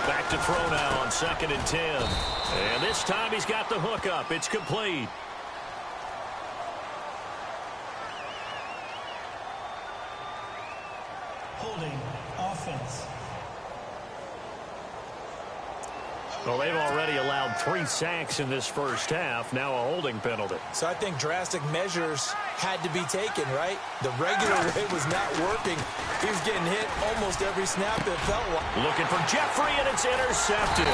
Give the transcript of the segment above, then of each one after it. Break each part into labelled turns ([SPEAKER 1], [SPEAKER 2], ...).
[SPEAKER 1] Back to throw now on 2nd and 10. And this time he's got the hook up. It's complete.
[SPEAKER 2] Holding offense.
[SPEAKER 1] Well, they've already allowed 3 sacks in this first half. Now a holding penalty.
[SPEAKER 3] So I think drastic measures had to be taken, right? The regular way was not working. He was getting hit almost every snap, it felt like.
[SPEAKER 1] Looking for Jeffrey, and it's intercepted.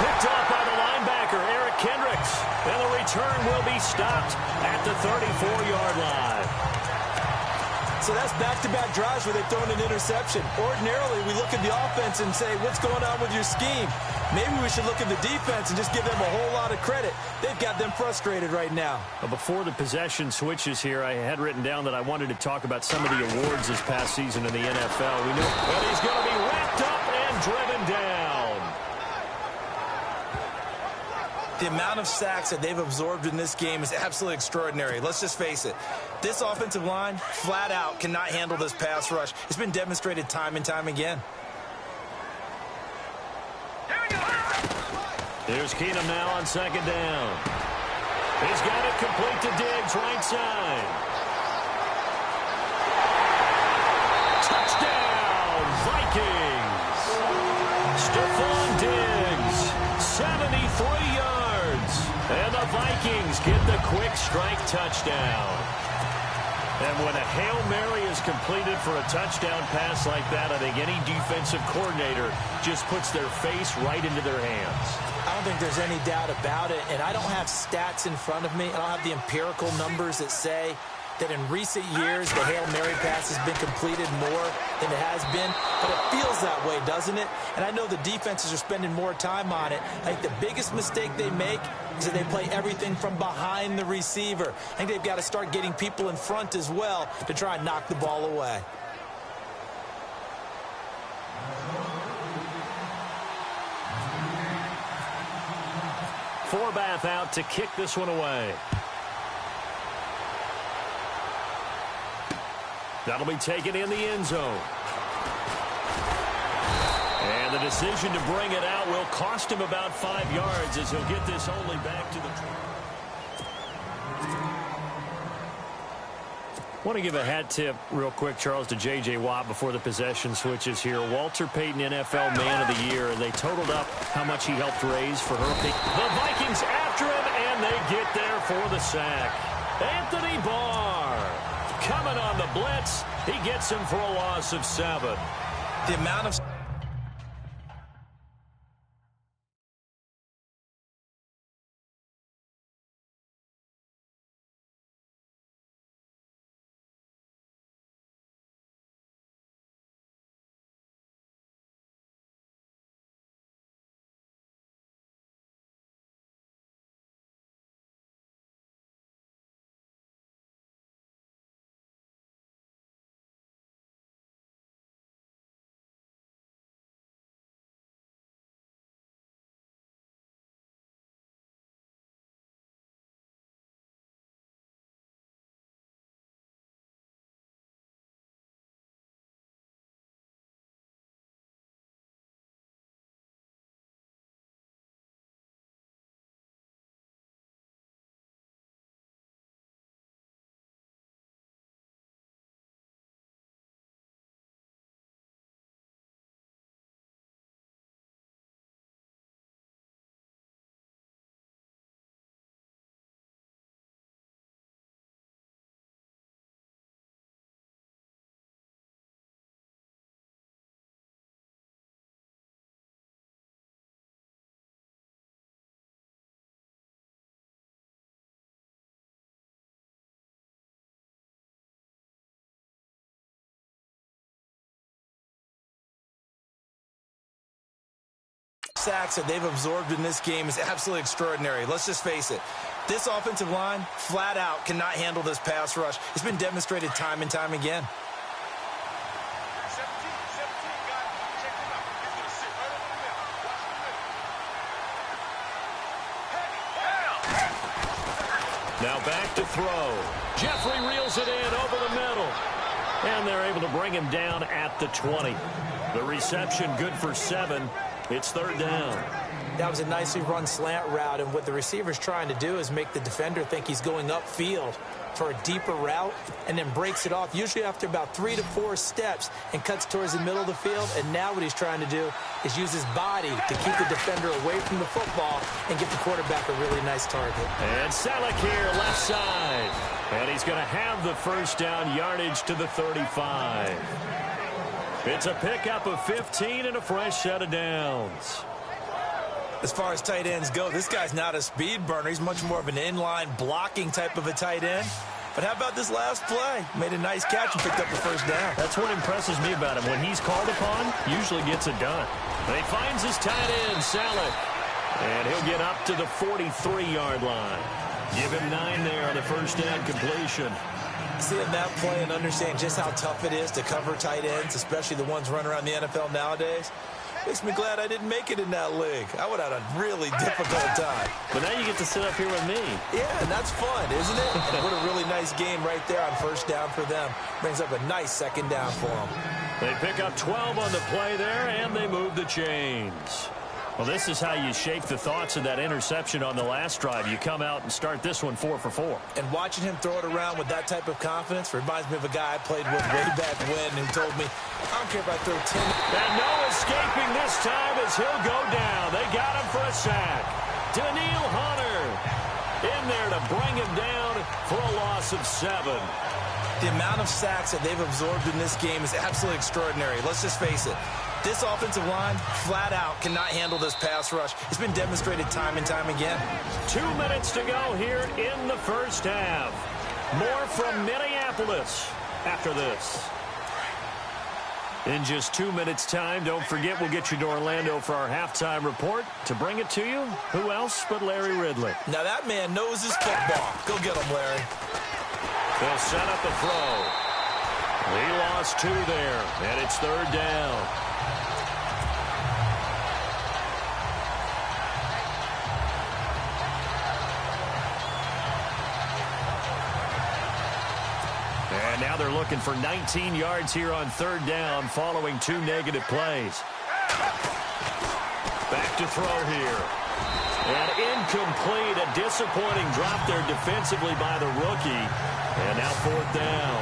[SPEAKER 1] Picked up by the linebacker, Eric Kendricks. And the return will be stopped at the 34-yard line.
[SPEAKER 3] So that's back-to-back drives where they've thrown an interception. Ordinarily, we look at the offense and say, what's going on with your scheme? Maybe we should look at the defense and just give them a whole lot of credit. They've got them frustrated right now.
[SPEAKER 1] Well, before the possession switches here, I had written down that I wanted to talk about some of the awards this past season in the NFL. We know that he's going to be wrapped up and driven down.
[SPEAKER 3] The amount of sacks that they've absorbed in this game is absolutely extraordinary. Let's just face it. This offensive line, flat out, cannot handle this pass rush. It's been demonstrated time and time again.
[SPEAKER 1] Here's Keenum now on 2nd down. He's got it complete to Diggs, right side. Touchdown, Vikings. Stephon Diggs, 73 yards. And the Vikings get the quick strike touchdown. And when a Hail Mary is completed for a touchdown pass like that, I think any defensive coordinator just puts their face right into their hands.
[SPEAKER 3] I don't think there's any doubt about it, and I don't have stats in front of me. I don't have the empirical numbers that say that in recent years the Hail Mary pass has been completed more than it has been, but it feels that way, doesn't it? And I know the defenses are spending more time on it. I think the biggest mistake they make is that they play everything from behind the receiver. I think they've got to start getting people in front as well to try and knock the ball away.
[SPEAKER 1] Forbath out to kick this one away. That'll be taken in the end zone. And the decision to bring it out will cost him about 5 yards as he'll get this only back to the... Want to give a hat tip real quick, Charles, to J.J. Watt before the possession switches here. Walter Payton, NFL Man of the Year. They totaled up how much he helped raise for her. The Vikings after him, and they get there for the sack. Anthony Barr coming on the blitz. He gets him for a loss of 7.
[SPEAKER 3] The amount of... sacks that they've absorbed in this game is absolutely extraordinary. Let's just face it. This offensive line, flat out, cannot handle this pass rush. It's been demonstrated time and time again.
[SPEAKER 1] Now back to throw. Jeffrey reels it in over the middle. And they're able to bring him down at the 20. The reception good for 7. It's third down.
[SPEAKER 3] That was a nicely run slant route, and what the receiver's trying to do is make the defender think he's going upfield for a deeper route and then breaks it off, usually after about 3 to 4 steps, and cuts towards the middle of the field. And now what he's trying to do is use his body to keep the defender away from the football and get the quarterback a really nice target.
[SPEAKER 1] And Selleck here, left side. And he's going to have the first down, yardage to the 35. It's a pickup of 15 and a fresh set of downs.
[SPEAKER 3] As far as tight ends go, this guy's not a speed burner. He's much more of an inline blocking type of a tight end. But how about this last play? Made a nice catch and picked up the first down.
[SPEAKER 1] That's what impresses me about him. When he's called upon, usually gets it done. And he finds his tight end, Selleck. And he'll get up to the 43-yard line. Give him 9 there on the first down completion.
[SPEAKER 3] Seeing that play and understand just how tough it is to cover tight ends, especially the ones running around the NFL nowadays, makes me glad I didn't make it in that league. I would have had a really difficult time.
[SPEAKER 1] But now you get to sit up here with me.
[SPEAKER 3] Yeah, and that's fun, isn't it? And what a really nice game right there on first down for them. Brings up a nice second down for them.
[SPEAKER 1] They pick up 12 on the play there, and they move the chains. Well, this is how you shape the thoughts of that interception on the last drive. You come out and start this one 4 for 4.
[SPEAKER 3] And watching him throw it around with that type of confidence reminds me of a guy I played with way back when who told me, I don't care if I throw 10.
[SPEAKER 1] And no escaping this time as he'll go down. They got him for a sack. Daniil Hunter in there to bring him down for a loss of 7.
[SPEAKER 3] The amount of sacks that they've absorbed in this game is absolutely extraordinary. Let's just face it. This offensive line, flat out, cannot handle this pass rush. It's been demonstrated time and time again.
[SPEAKER 1] 2 minutes to go here in the first half. More from Minneapolis after this. In just 2 minutes' time, don't forget we'll get you to Orlando for our halftime report. To bring it to you, who else but Larry Ridley?
[SPEAKER 3] Now that man knows his football. Go get him, Larry.
[SPEAKER 1] They'll set up the throw. He lost 2 there, and it's third down. And now they're looking for 19 yards here on third down following 2 negative plays. Back to throw here. And incomplete, a disappointing drop there defensively by the rookie. And now fourth down.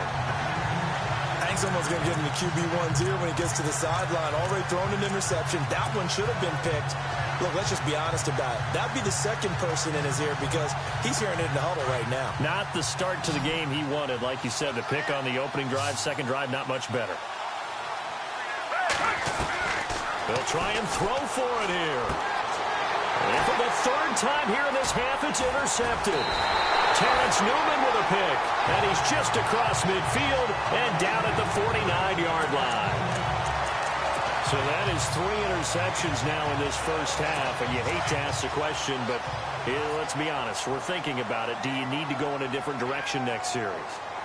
[SPEAKER 3] I think someone's going to give him the QB1's ear when he gets to the sideline. Already thrown an interception. That one should have been picked. Look, let's just be honest about it. That'd be the second person in his ear because he's hearing it in the huddle right now.
[SPEAKER 1] Not the start to the game he wanted. Like you said, the pick on the opening drive, second drive, not much better. They'll try and throw for it here. And for the third time here in this half, it's intercepted. Terrence Newman with a pick. And he's just across midfield and down at the 49-yard line. So that is 3 interceptions now in this first half. And you hate to ask the question, but let's be honest. We're thinking about it. Do you need to go in a different direction next series?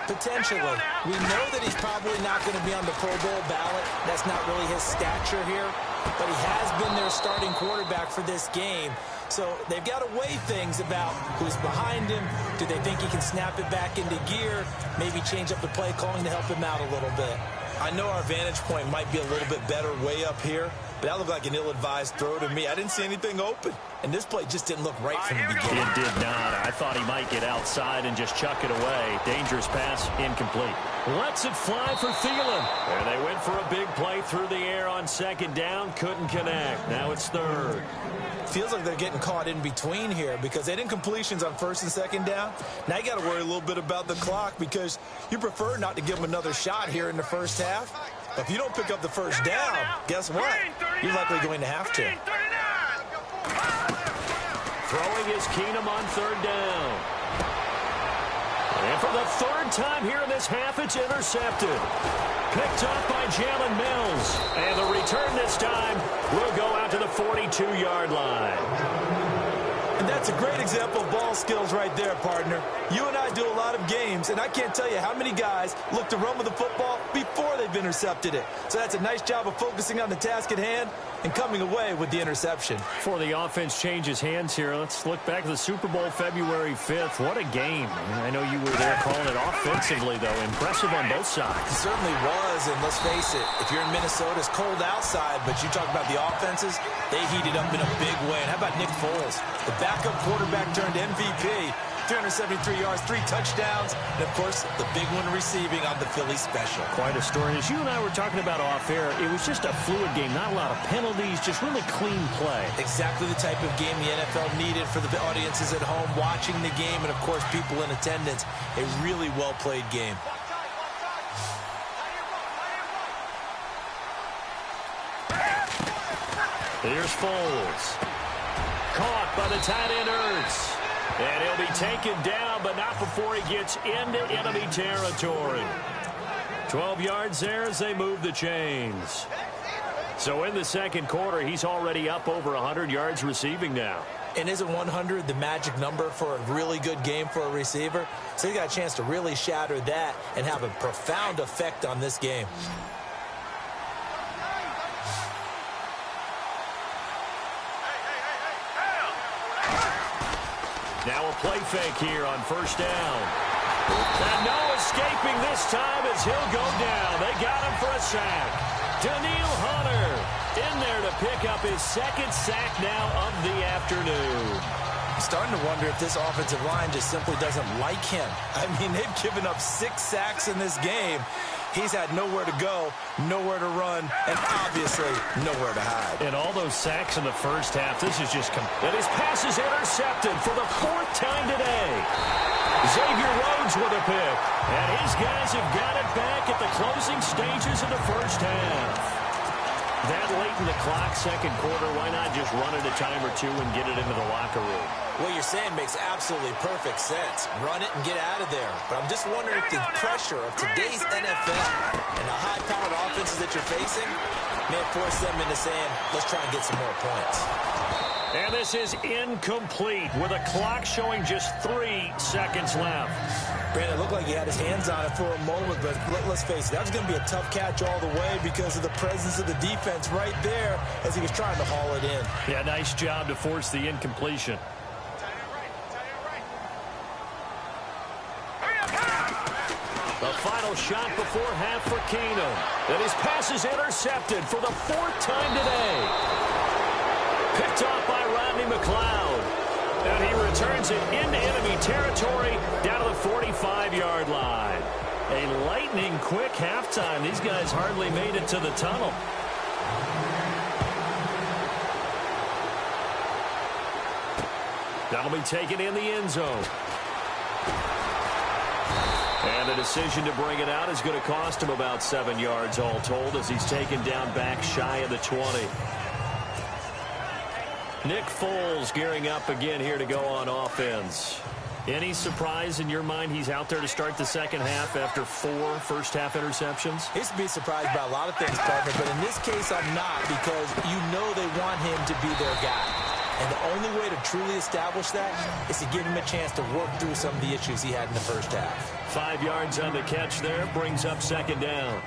[SPEAKER 3] Potentially. We know that he's probably not going to be on the Pro Bowl ballot. That's not really his stature here. But he has been their starting quarterback for this game. So they've got to weigh things about who's behind him. Do they think he can snap it back into gear? Maybe change up the play calling to help him out a little bit. I know our vantage point might be a little bit better way up here, but that looked like an ill-advised throw to me. I didn't see anything open, and this play just didn't look right from the beginning.
[SPEAKER 1] It did not. I thought he might get outside and just chuck it away. Dangerous pass, incomplete. Lets it fly for Thielen. And they went for a big play through the air on second down. Couldn't connect. Now it's third.
[SPEAKER 3] Feels like they're getting caught in between here because they didn't completions on first and second down. Now you got to worry a little bit about the clock because you prefer not to give them another shot here in the first half. But if you don't pick up the first down, guess what? You're likely going to have to.
[SPEAKER 1] Throwing is Keenum on third down. And for the third time here in this half, it's intercepted. Picked up by Jalen Mills. And the return this time will go out to the 42-yard line.
[SPEAKER 3] And that's That's a great example of ball skills right there, partner. You and I do a lot of games, and I can't tell you how many guys look to run with the football before they've intercepted it. So that's a nice job of focusing on the task at hand and coming away with the interception.
[SPEAKER 1] Before the offense changes hands here, let's look back to the Super Bowl February 5th. What a game. I know you were there calling it offensively, though. Impressive on both sides.
[SPEAKER 3] It certainly was, and let's face it, if you're in Minnesota, it's cold outside, but you talk about the offenses, they heated up in a big way. And how about Nick Foles? The backup quarterback turned MVP. 373 yards, 3 touchdowns, and, of course, the big one receiving on the Philly special.
[SPEAKER 1] Quite a story. As you and I were talking about off air, it was just a fluid game. Not a lot of penalties, just really clean play.
[SPEAKER 3] Exactly the type of game the NFL needed for the audiences at home watching the game and, of course, people in attendance. A really well-played game.
[SPEAKER 1] Here's Foles. Caught by the tight end Ertz. And he'll be taken down, but not before he gets into enemy territory. 12 yards there as they move the chains. So in the second quarter, he's already up over 100 yards receiving now.
[SPEAKER 3] And isn't 100 the magic number for a really good game for a receiver? So he got a chance to really shatter that and have a profound effect on this game.
[SPEAKER 1] Now a play fake here on first down. And no escaping this time as he'll go down. They got him for a sack. Daniil Hunter in there to pick up his second sack now of the afternoon.
[SPEAKER 3] I'm starting to wonder if this offensive line just simply doesn't like him. I mean, they've given up 6 sacks in this game. He's had nowhere to go, nowhere to run, and obviously nowhere to hide.
[SPEAKER 1] And all those sacks in the first half, this is just... And his pass is intercepted for the 4th time today. Xavier Rhodes with a pick. And his guys have got it back at the closing stages of the first half. That late in the clock, second quarter, why not just run it a time or two and get it into the locker room?
[SPEAKER 3] What you're saying makes absolutely perfect sense. Run it and get out of there. But I'm just wondering if the pressure of today's NFL and the high-powered offenses that you're facing may force them into saying, let's try and get some more points.
[SPEAKER 1] And this is incomplete with a clock showing just 3 seconds left.
[SPEAKER 3] Brandon, it looked like he had his hands on it for a moment, but let's face it, that was going to be a tough catch all the way because of the presence of the defense right there as he was trying to haul it in.
[SPEAKER 1] Yeah, nice job to force the incompletion. The final shot before half for Keenum. And his pass is intercepted for the 4th time today. Picked off by Rodney McLeod. And he returns it into enemy territory down to the 45-yard line. A lightning-quick halftime. These guys hardly made it to the tunnel. That'll be taken in the end zone. And the decision to bring it out is going to cost him about 7 yards all told as he's taken down back shy of the 20. Nick Foles gearing up again here to go on offense. Any surprise in your mind he's out there to start the second half after 4 first-half interceptions?
[SPEAKER 3] He's to be surprised by a lot of things, partner, but in this case I'm not because you know they want him to be their guy. And the only way to truly establish that is to give him a chance to work through some of the issues he had in the first half.
[SPEAKER 1] 5 yards on the catch there, brings up second down.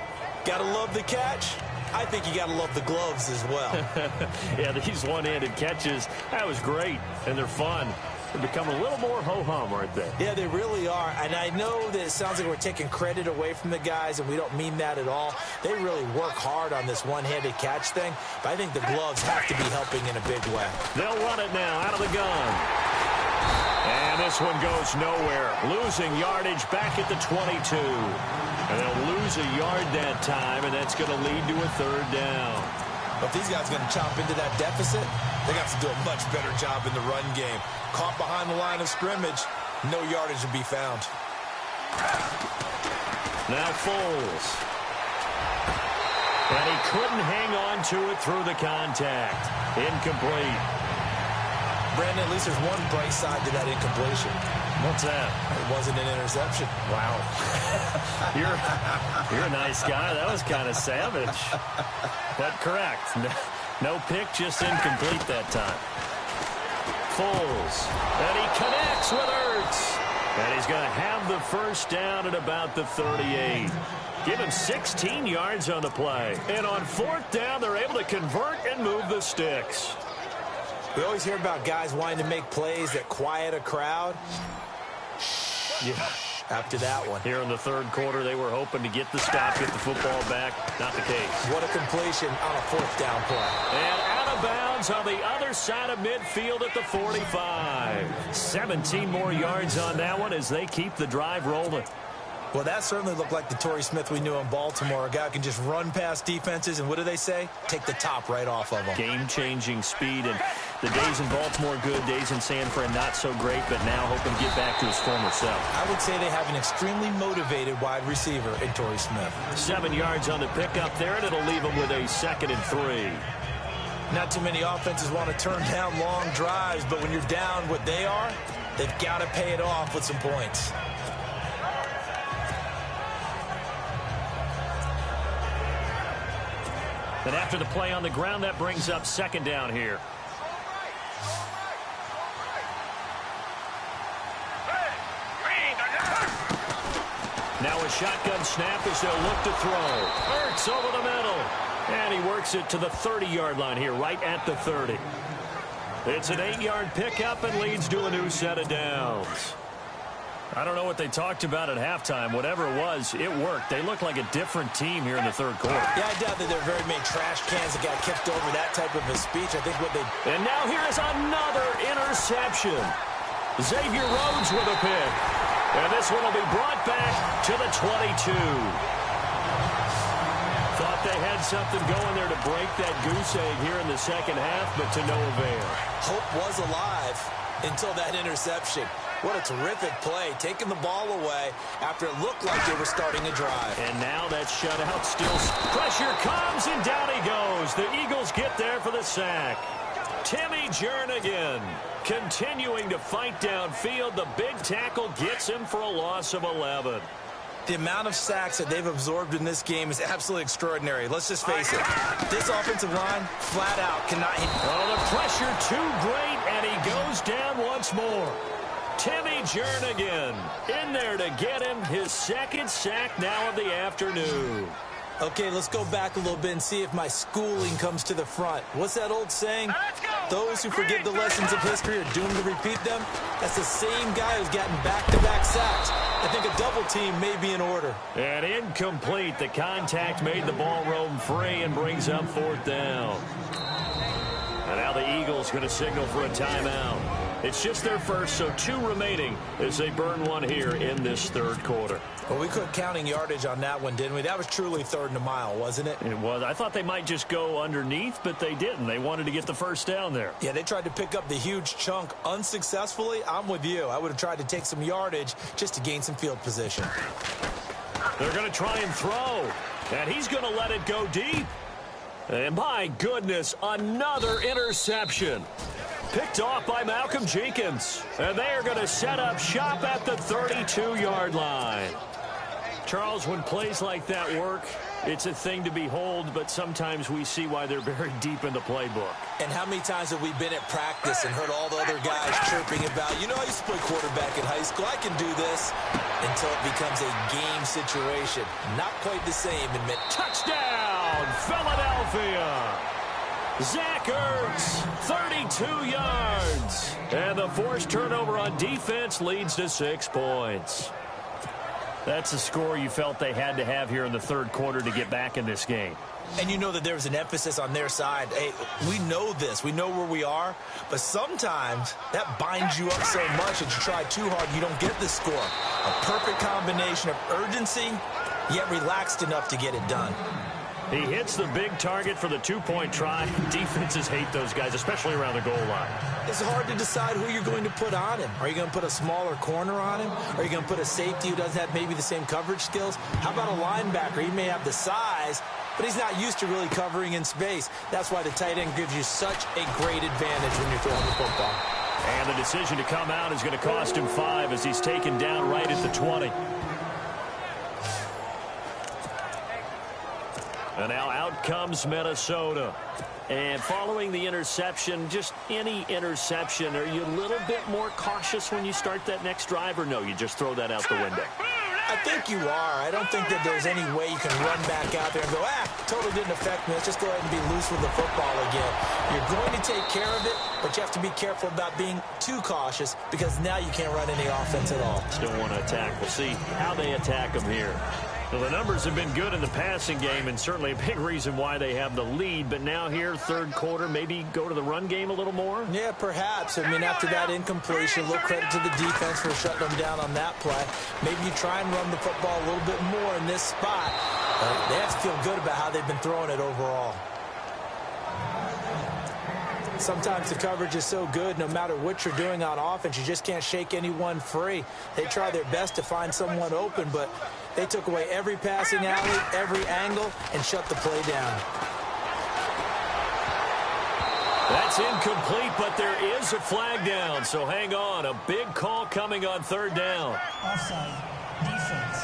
[SPEAKER 3] Gotta love the catch. I think you got to love the gloves as well.
[SPEAKER 1] Yeah, these one-handed catches, that was great, and they're fun. They become a little more ho-hum, aren't they?
[SPEAKER 3] Yeah, they really are. And I know that it sounds like we're taking credit away from the guys, and we don't mean that at all. They really work hard on this one-handed catch thing, but I think the gloves have to be helping in a big way.
[SPEAKER 1] They'll run it now out of the gun. And this one goes nowhere. Losing yardage back at the 22. And they'll lose a yard that time, and that's going to lead to a 3rd down.
[SPEAKER 3] But if these guys are going to chop into that deficit, they got to do a much better job in the run game. Caught behind the line of scrimmage, no yardage to be found.
[SPEAKER 1] Now Foles. And he couldn't hang on to it through the contact. Incomplete.
[SPEAKER 3] Brandon, at least there's one bright side to that incompletion.
[SPEAKER 1] What's that?
[SPEAKER 3] It wasn't an interception.
[SPEAKER 1] Wow. You're a nice guy. That was kind of savage. But correct. No pick, just incomplete that time. Foles. And he connects with Ertz. And he's going to have the first down at about the 38. Give him 16 yards on the play. And on fourth down, they're able to convert and move the sticks.
[SPEAKER 3] We always hear about guys wanting to make plays that quiet a crowd. Yeah. After that one.
[SPEAKER 1] Here in the third quarter, they were hoping to get the stop, get the football back. Not the case.
[SPEAKER 3] What a completion on a fourth down play.
[SPEAKER 1] And out of bounds on the other side of midfield at the 45. 17 more yards on that one as they keep the drive rolling.
[SPEAKER 3] Well, that certainly looked like the Torrey Smith we knew in Baltimore. A guy who can just run past defenses, and what do they say? Take the top right off of them.
[SPEAKER 1] Game-changing speed, and the days in Baltimore good, days in San Fran not so great, but now hoping to get back to his former self.
[SPEAKER 3] I would say they have an extremely motivated wide receiver in Torrey Smith.
[SPEAKER 1] 7 yards on the pickup there, and it'll leave him with a 2nd and 3.
[SPEAKER 3] Not too many offenses want to turn down long drives, but when you're down what they are, they've got to pay it off with some points.
[SPEAKER 1] And after the play on the ground, that brings up 2nd down here. Now a shotgun snap as they'll look to throw. Ertz over the middle. And he works it to the 30-yard line here, right at the 30. It's an 8-yard pickup and leads to a new set of downs. I don't know what they talked about at halftime. Whatever it was, it worked. They look like a different team here in the third quarter.
[SPEAKER 3] Yeah, I doubt that there are very many trash cans that got kicked over that type of a speech. I think what they...
[SPEAKER 1] And now here is another interception. Xavier Rhodes with a pick. And this one will be brought back to the 22. Thought they had something going there to break that goose egg here in the second half, but to no avail.
[SPEAKER 3] Hope was alive until that interception. What a terrific play, taking the ball away after it looked like they were starting a drive.
[SPEAKER 1] And now that shutout still. Pressure comes, and down he goes. The Eagles get there for the sack. Timmy Jernigan continuing to fight downfield. The big tackle gets him for a loss of 11.
[SPEAKER 3] The amount of sacks that they've absorbed in this game is absolutely extraordinary. Let's just face it. This offensive line, flat out, cannot hit.
[SPEAKER 1] Oh, the pressure too great, and he goes down once more. Timmy Jernigan in there to get him his 2nd sack now of the afternoon.
[SPEAKER 3] Okay, let's go back a little bit and see if my schooling comes to the front. What's that old saying? Those who forget the lessons of history are doomed to repeat them. That's the same guy who's gotten back-to-back sacks. I think a double team may be in order.
[SPEAKER 1] And incomplete. The contact made the ball roam free and brings up 4th down. And now the Eagles going to signal for a timeout. It's just their first, so 2 remaining as they burn one here in this third quarter.
[SPEAKER 3] Well, we quit counting yardage on that one, didn't we? That was truly 3rd and a mile, wasn't it?
[SPEAKER 1] It was. I thought they might just go underneath, but they didn't. They wanted to get the first down there.
[SPEAKER 3] Yeah, they tried to pick up the huge chunk unsuccessfully. I'm with you. I would have tried to take some yardage just to gain some field position.
[SPEAKER 1] They're going to try and throw, and he's going to let it go deep. And my goodness, another interception. Picked off by Malcolm Jenkins. And they are going to set up shop at the 32-yard line. Charles, when plays like that work, it's a thing to behold, but sometimes we see why they're buried deep in the playbook.
[SPEAKER 3] And how many times have we been at practice and heard all the other guys chirping about, you know, I used to play quarterback in high school, I can do this, until it becomes a game situation. Not quite the same in mid.
[SPEAKER 1] Touchdown, Philadelphia! Zach Ertz, 32 yards. And the forced turnover on defense leads to 6 points. That's a score you felt they had to have here in the third quarter to get back in this game.
[SPEAKER 3] And you know that there's an emphasis on their side. Hey, we know this. We know where we are. But sometimes that binds you up so much that you try too hard, you don't get the score. A perfect combination of urgency, yet relaxed enough to get it done.
[SPEAKER 1] He hits the big target for the 2-point try. Defenses hate those guys, especially around the goal line.
[SPEAKER 3] It's hard to decide who you're going to put on him. Are you going to put a smaller corner on him? Are you going to put a safety who doesn't have maybe the same coverage skills? How about a linebacker? He may have the size, but he's not used to really covering in space. That's why the tight end gives you such a great advantage when you're throwing the football.
[SPEAKER 1] And the decision to come out is going to cost him 5 as he's taken down right at the 20. And now out comes Minnesota. And following the interception, just any interception, are you a little bit more cautious when you start that next drive, or no, you just throw that out the window?
[SPEAKER 3] I think you are. I don't think that there's any way you can run back out there and go, totally didn't affect me. Let's just go ahead and be loose with the football again. You're going to take care of it, but you have to be careful about being too cautious because now you can't run any offense at all.
[SPEAKER 1] Still want to attack. We'll see how they attack them here. Well, the numbers have been good in the passing game, and certainly a big reason why they have the lead. But now here, third quarter, maybe go to the run game a little more?
[SPEAKER 3] Yeah, perhaps. I mean, after that incompletion, a little credit to the defense for shutting them down on that play. Maybe you try and run the football a little bit more in this spot. They have to feel good about how they've been throwing it overall. Sometimes the coverage is so good, no matter what you're doing on offense, you just can't shake anyone free. They try their best to find someone open, but they took away every passing alley, every angle, and shut the play down.
[SPEAKER 1] That's incomplete, but there is a flag down, so hang on. A big call coming on third down.
[SPEAKER 2] Offside. Defense.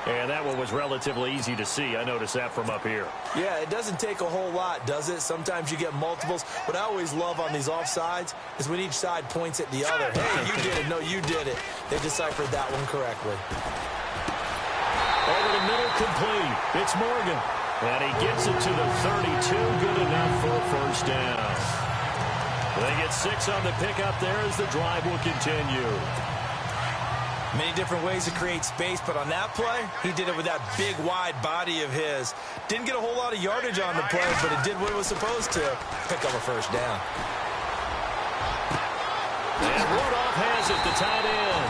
[SPEAKER 1] And that one was relatively easy to see. I noticed that from up here.
[SPEAKER 3] Yeah, it doesn't take a whole lot, does it? Sometimes you get multiples. What I always love on these offsides is when each side points at the other. Hey, you did it. No, you did it. They deciphered that one correctly.
[SPEAKER 1] Over the middle, complete. It's Morgan. And he gets it to the 32. Good enough for a first down. They get 6 on the pickup there as the drive will continue.
[SPEAKER 3] Many different ways to create space, but on that play, he did it with that big, wide body of his. Didn't get a whole lot of yardage on the play, but it did what it was supposed to. Pick up a first down.
[SPEAKER 1] And Rudolph has it, the tight end.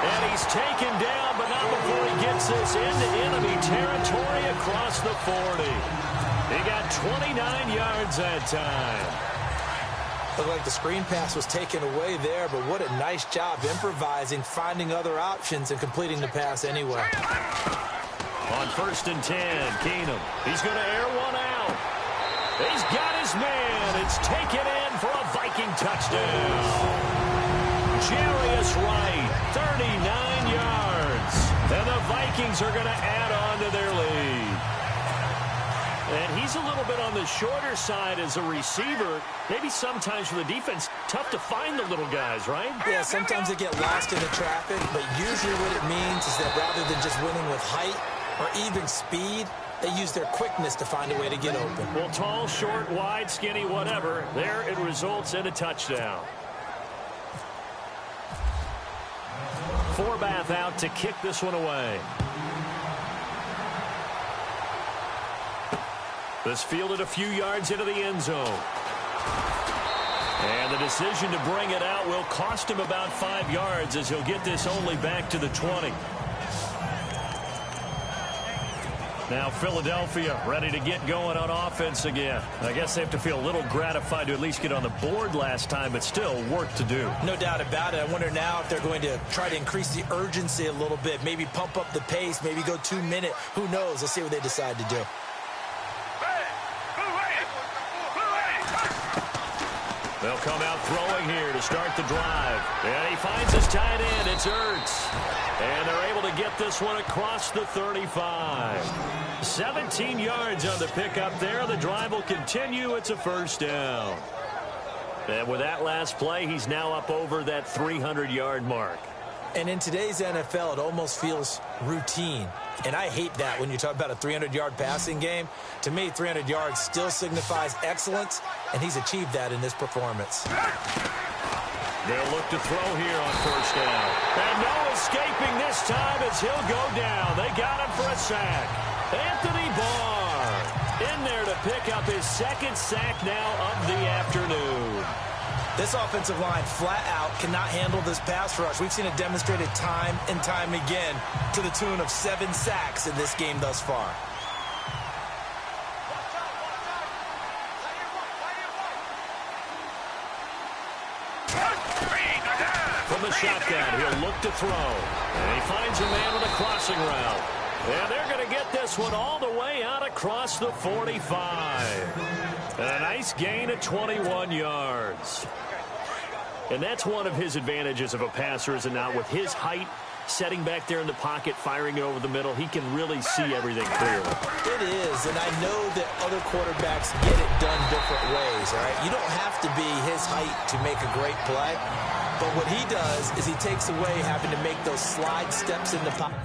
[SPEAKER 1] And he's taken down, but not before he gets this into enemy territory across the 40. He got 29 yards that time.
[SPEAKER 3] Looked like the screen pass was taken away there, but what a nice job improvising, finding other options, and completing the pass anyway.
[SPEAKER 1] On 1st and 10, Keenum. He's going to air one out. He's got his man. It's taken in for a Viking touchdown. Jarius Wright, 39 yards. And the Vikings are going to add on to their lead. And he's a little bit on the shorter side as a receiver. Maybe sometimes for the defense, tough to find the little guys, right?
[SPEAKER 3] Yeah, sometimes they get lost in the traffic, but usually what it means is that rather than just winning with height or even speed, they use their quickness to find a way to get open.
[SPEAKER 1] Well, tall, short, wide, skinny, whatever, there it results in a touchdown. Forbath out to kick this one away. This fielded a few yards into the end zone. And the decision to bring it out will cost him about 5 yards as he'll get this only back to the 20. Now Philadelphia ready to get going on offense again. I guess they have to feel a little gratified to at least get on the board last time, but still work to do.
[SPEAKER 3] No doubt about it. I wonder now if they're going to try to increase the urgency a little bit, maybe pump up the pace, maybe go 2 minute. Who knows? Let's see what they decide to do.
[SPEAKER 1] They'll come out throwing here to start the drive. And he finds his tight end. It's Ertz. And they're able to get this one across the 35. 17 yards on the pickup there. The drive will continue. It's a first down. And with that last play, he's now up over that 300-yard mark.
[SPEAKER 3] And in today's NFL, it almost feels routine. And I hate that when you talk about a 300-yard passing game. To me, 300 yards still signifies excellence, and he's achieved that in this performance.
[SPEAKER 1] They'll look to throw here on first down. And no escaping this time as he'll go down. They got him for a sack. Anthony Barr in there to pick up his second sack now of the afternoon.
[SPEAKER 3] This offensive line flat out cannot handle this pass rush. We've seen it demonstrated time and time again to the tune of 7 sacks in this game thus far.
[SPEAKER 1] From the shotgun, he'll look to throw. And he finds a man with a crossing route. And they're going to get this one all the way out across the 45. And a nice gain of 21 yards. And that's one of his advantages of a passer, is it not? With his height, setting back there in the pocket, firing it over the middle. He can really see everything clearly.
[SPEAKER 3] It is, and I know that other quarterbacks get it done different ways, all right? You don't have to be his height to make a great play, but what he does is he takes away having to make those slide steps in the pocket.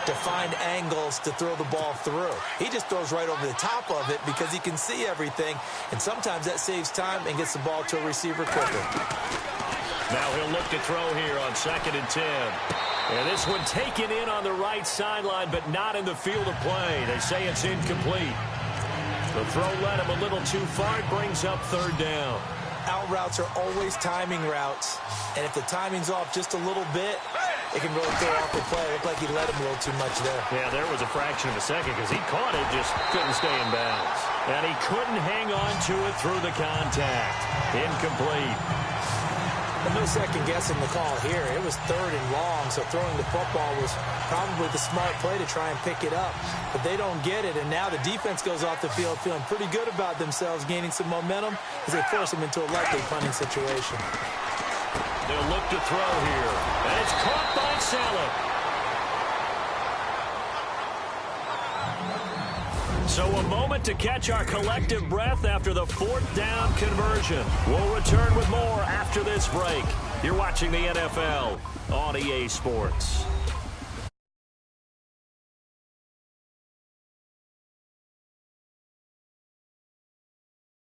[SPEAKER 3] To find angles to throw the ball through. He just throws right over the top of it because he can see everything, and sometimes that saves time and gets the ball to a receiver quicker.
[SPEAKER 1] Now he'll look to throw here on 2nd and 10. And this one taken in on the right sideline, but not in the field of play. They say it's incomplete. The throw led him a little too far. It brings up 3rd down.
[SPEAKER 3] Out routes are always timing routes, and if the timing's off just a little bit, it can really throw off the play. It looked like he led him a little too much there.
[SPEAKER 1] Yeah, there was a fraction of a second because he caught it, just couldn't stay in bounds. And he couldn't hang on to it through the contact. Incomplete.
[SPEAKER 3] And no second guessing the call here. It was 3rd and long, so throwing the football was probably the smart play to try and pick it up. But they don't get it, and now the defense goes off the field feeling pretty good about themselves, gaining some momentum as they force them into a likely punting situation.
[SPEAKER 1] They'll look to throw here, and it's caught by Saleh. So a moment to catch our collective breath after the 4th down conversion. We'll return with more after this break. You're watching the NFL on EA Sports.